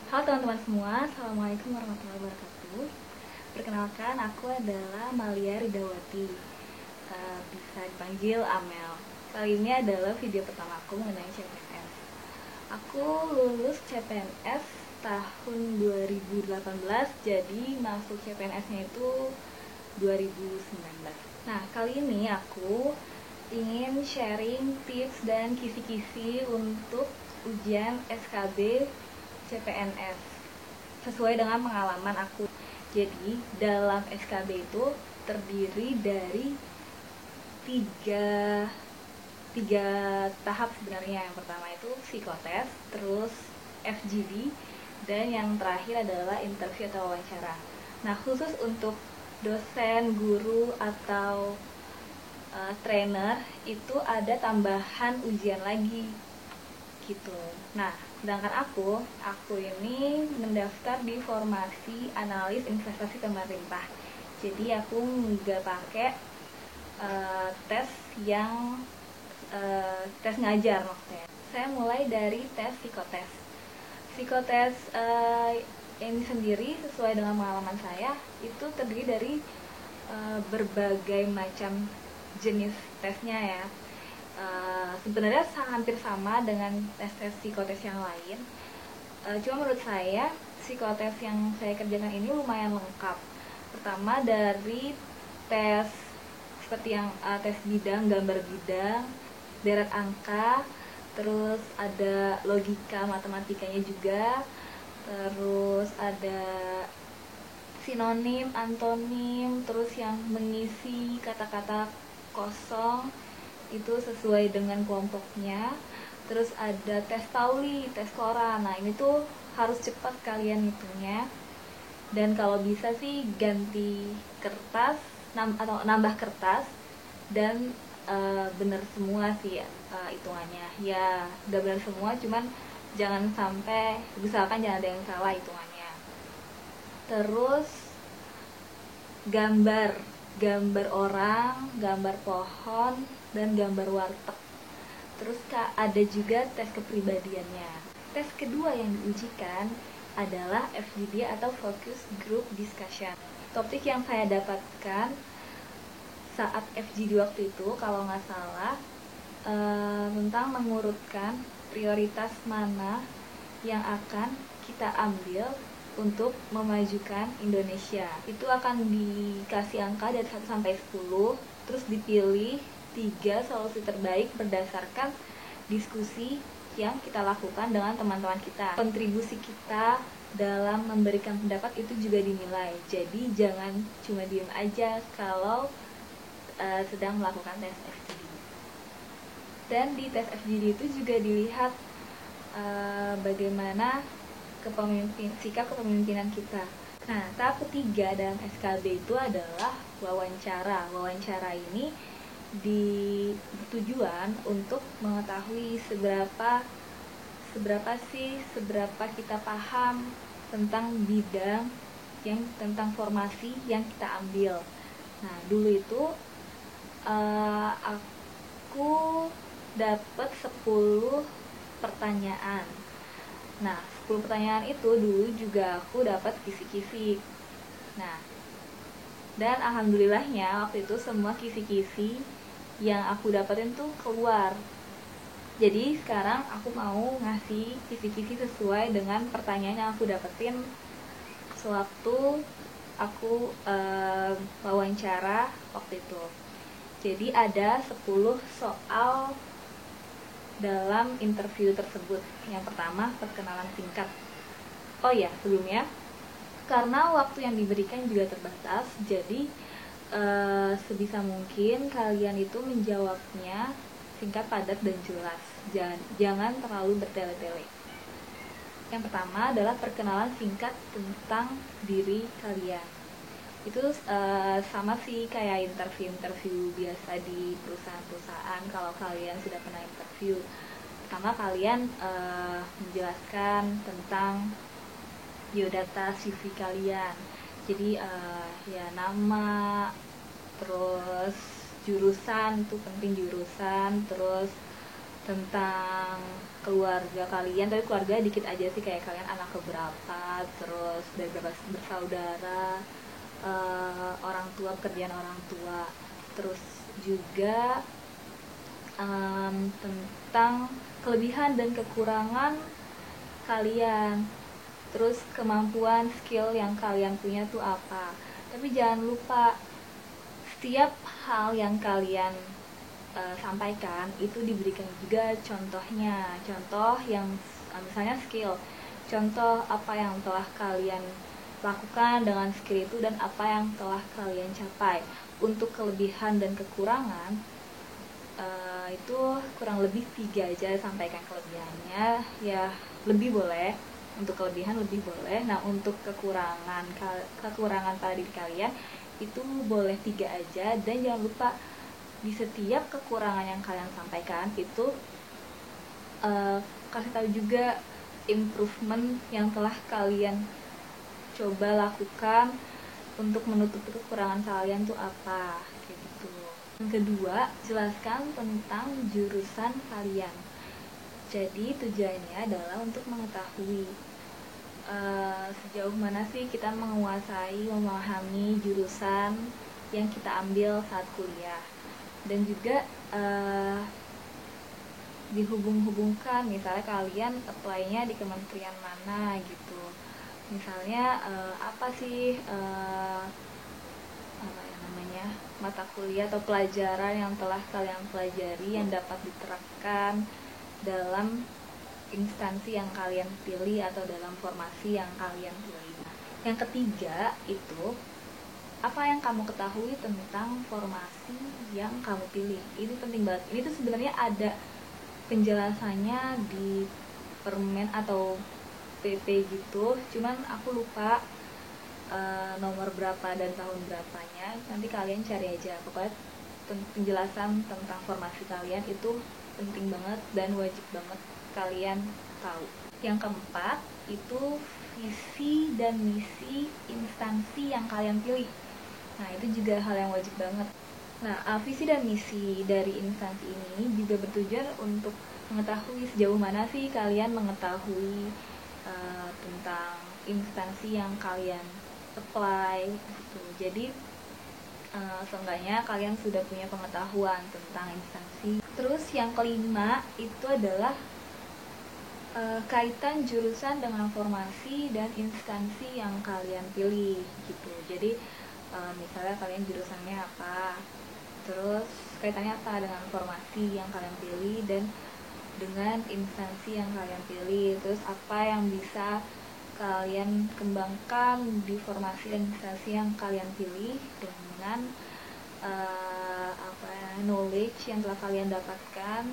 Halo teman-teman semua, Assalamualaikum warahmatullahi wabarakatuh. Perkenalkan, aku adalah Malia Ridawati, bisa dipanggil Amel. Kali ini adalah video pertama aku mengenai CPNS. Aku lulus CPNS tahun 2018, jadi masuk CPNS-nya itu 2019. Nah, kali ini aku ingin sharing tips dan kisi-kisi untuk ujian SKB CPNS sesuai dengan pengalaman aku. Jadi dalam SKB itu terdiri dari tiga tahap sebenarnya. Yang pertama itu psikotes, terus FGD, dan yang terakhir adalah interview atau wawancara. Nah, khusus untuk dosen, guru, atau trainer itu ada tambahan ujian lagi gitu. Nah, sedangkan aku ini mendaftar di formasi analis investasi pemerintah. Jadi aku nggak pakai tes yang tes ngajar maksudnya. Saya mulai dari tes psikotes. Psikotes ini sendiri sesuai dengan pengalaman saya itu terdiri dari berbagai macam jenis tesnya ya. Sebenarnya hampir sama dengan tes-tes psikotes yang lain. Cuma menurut saya psikotes yang saya kerjakan ini lumayan lengkap. Pertama dari tes seperti yang tes bidang, gambar bidang, deret angka, terus ada logika matematikanya juga, terus ada sinonim, antonim, terus yang mengisi kata-kata kosong itu sesuai dengan kelompoknya. Terus ada tes Pauli, tes Cora. Nah, ini tuh harus cepat kalian hitungnya. Dan kalau bisa sih ganti kertas atau nambah kertas dan benar semua sih hitungannya. Ya, udah benar semua, cuman jangan sampai misalkan jangan ada yang salah hitungannya. Terus gambar orang, gambar pohon, dan gambar warteg. Terus ada juga tes kepribadiannya. Tes kedua yang diujikan adalah FGD atau Focus Group Discussion. Topik yang saya dapatkan saat FGD waktu itu kalau nggak salah tentang mengurutkan prioritas mana yang akan kita ambil untuk memajukan Indonesia. Itu akan dikasih angka dari 1 sampai 10, terus dipilih 3 solusi terbaik berdasarkan diskusi yang kita lakukan dengan teman-teman kita. Kontribusi kita dalam memberikan pendapat itu juga dinilai. Jadi jangan cuma diem aja kalau sedang melakukan tes FGD. Dan di tes FGD itu juga dilihat bagaimana sikap kepemimpinan kita. Nah, tahap ketiga dalam SKB itu adalah wawancara. Wawancara ini bertujuan untuk mengetahui seberapa kita paham tentang bidang tentang formasi yang kita ambil. Nah, dulu itu aku dapat 10 pertanyaan. Nah, 10 pertanyaan itu dulu juga aku dapat kisi-kisi. Nah, dan alhamdulillahnya waktu itu semua kisi-kisi yang aku dapetin tuh keluar. Jadi sekarang aku mau ngasih kisi-kisi sesuai dengan pertanyaan yang aku dapetin sewaktu aku wawancara waktu itu. Jadi ada 10 soal dalam interview tersebut. Yang pertama, perkenalan singkat. Oh ya, sebelumnya, karena waktu yang diberikan juga terbatas, jadi sebisa mungkin kalian itu menjawabnya singkat, padat, dan jelas. Jangan terlalu bertele-tele. Yang pertama adalah perkenalan singkat tentang diri kalian. Itu sama sih kayak interview biasa di perusahaan-perusahaan. Kalau kalian sudah pernah interview, pertama kalian menjelaskan tentang biodata CV kalian. Jadi ya nama, terus jurusan, itu penting jurusan, terus tentang keluarga kalian, tapi keluarga dikit aja sih, kayak kalian anak keberapa, terus dari berapa bersaudara, orang tua, pekerjaan orang tua, terus juga tentang kelebihan dan kekurangan kalian, terus kemampuan skill yang kalian punya tuh apa. Tapi jangan lupa setiap hal yang kalian sampaikan itu diberikan juga contohnya, contoh yang misalnya skill, contoh apa yang telah kalian lakukan dengan skill itu dan apa yang telah kalian capai. Untuk kelebihan dan kekurangan itu kurang lebih 3 aja, sampaikan kelebihannya ya, lebih boleh, untuk kelebihan lebih boleh. Nah, untuk kekurangan pada diri kalian itu boleh 3 aja, dan jangan lupa di setiap kekurangan yang kalian sampaikan itu kasih tahu juga improvement yang telah kalian coba lakukan untuk menutupi kekurangan kalian tuh apa, gitu. Yang kedua, jelaskan tentang jurusan kalian. Jadi tujuannya adalah untuk mengetahui sejauh mana sih kita menguasai, memahami jurusan yang kita ambil saat kuliah, dan juga dihubung-hubungkan, misalnya kalian apply-nya di kementerian mana gitu, misalnya apa sih apa ya namanya, mata kuliah atau pelajaran yang telah kalian pelajari yang dapat diterapkan dalam instansi yang kalian pilih atau dalam formasi yang kalian pilih. Yang ketiga itu, apa yang kamu ketahui tentang formasi yang kamu pilih. Ini penting banget. Ini tuh sebenarnya ada penjelasannya di permen atau PP gitu, cuman aku lupa nomor berapa dan tahun berapanya. Nanti kalian cari aja. Pokoknya penjelasan tentang formasi kalian itu penting banget dan wajib banget kalian tahu. Yang keempat itu visi dan misi instansi yang kalian pilih. Nah, itu juga hal yang wajib banget. Nah, visi dan misi dari instansi ini juga bertujuan untuk mengetahui sejauh mana sih kalian mengetahui tentang instansi yang kalian apply gitu. Jadi seenggaknya kalian sudah punya pengetahuan tentang instansi. Terus yang kelima itu adalah kaitan jurusan dengan formasi dan instansi yang kalian pilih gitu. Jadi misalnya kalian jurusannya apa, terus kaitannya apa dengan formasi yang kalian pilih dan dengan instansi yang kalian pilih, terus apa yang bisa kalian kembangkan di formasi dan instansi yang kalian pilih dengan knowledge yang telah kalian dapatkan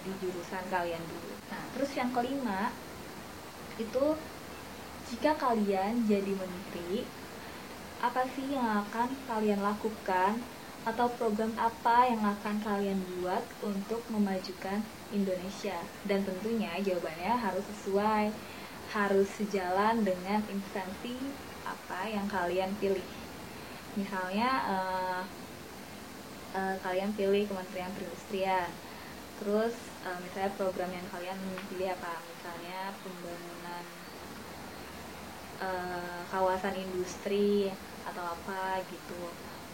di jurusan kalian dulu. Nah, terus yang kelima itu, jika kalian jadi menteri, apa sih yang akan kalian lakukan atau program apa yang akan kalian buat untuk memajukan Indonesia? Dan tentunya jawabannya harus sesuai, harus sejalan dengan instansi apa yang kalian pilih. Misalnya kalian pilih Kementerian Perindustrian, terus misalnya program yang kalian pilih apa, misalnya pembangunan kawasan industri atau apa gitu,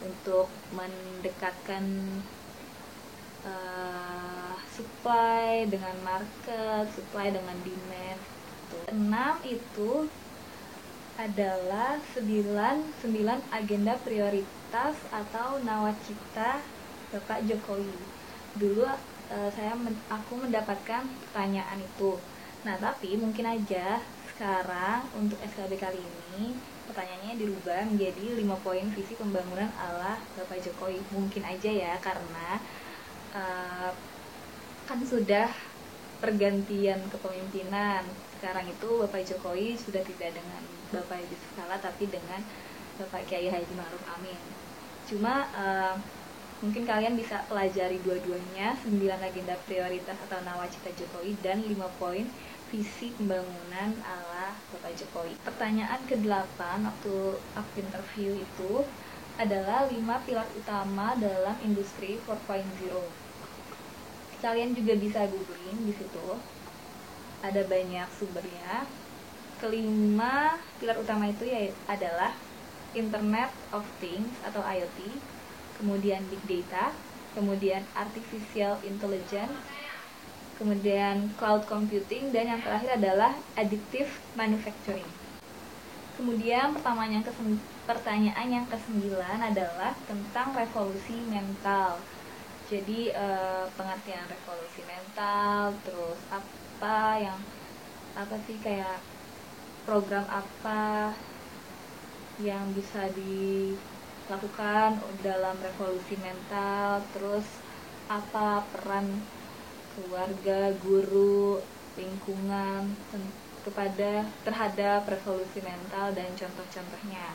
untuk mendekatkan supply dengan market, supply dengan demand gitu. 6 itu adalah 9 agenda prioritas atau nawacita Bapak Jokowi. Dulu aku mendapatkan pertanyaan itu. Nah, tapi mungkin aja sekarang untuk SKB kali ini pertanyaannya dirubah menjadi 5 poin visi pembangunan ala Bapak Jokowi. Mungkin aja ya, karena kan sudah pergantian kepemimpinan. Sekarang itu Bapak Jokowi sudah tidak dengan Bapak Yusuf Kala, tapi dengan Bapak Kiai Haji Ma'ruf Amin. Cuma mungkin kalian bisa pelajari dua-duanya, 9 agenda prioritas atau nawacita Jokowi dan 5 poin visi pembangunan ala Bapak Jokowi. Pertanyaan ke-8 waktu aku interview itu adalah 5 pilar utama dalam industri 4.0. Kalian juga bisa googling di situ. Ada banyak sumbernya. Kelima pilar utama itu adalah Internet of Things atau IoT, kemudian Big Data, kemudian Artificial Intelligence, kemudian Cloud Computing, dan yang terakhir adalah Additive Manufacturing. Kemudian pertanyaan yang ke-9 adalah tentang revolusi mental. Jadi pengertian revolusi mental, terus apa sih kayak program apa yang bisa dilakukan dalam revolusi mental, terus apa peran keluarga, guru, lingkungan terhadap revolusi mental dan contoh-contohnya.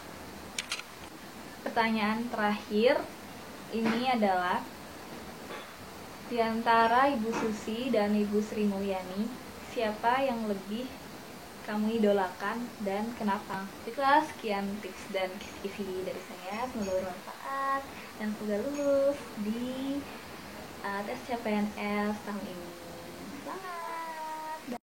Pertanyaan terakhir ini adalah di antara Ibu Susi dan Ibu Sri Mulyani, siapa yang lebih kamu idolakan dan kenapa? Baiklah, sekian tips dan isi dari saya. Semoga bermanfaat dan semoga lulus di tes CPNS tahun ini.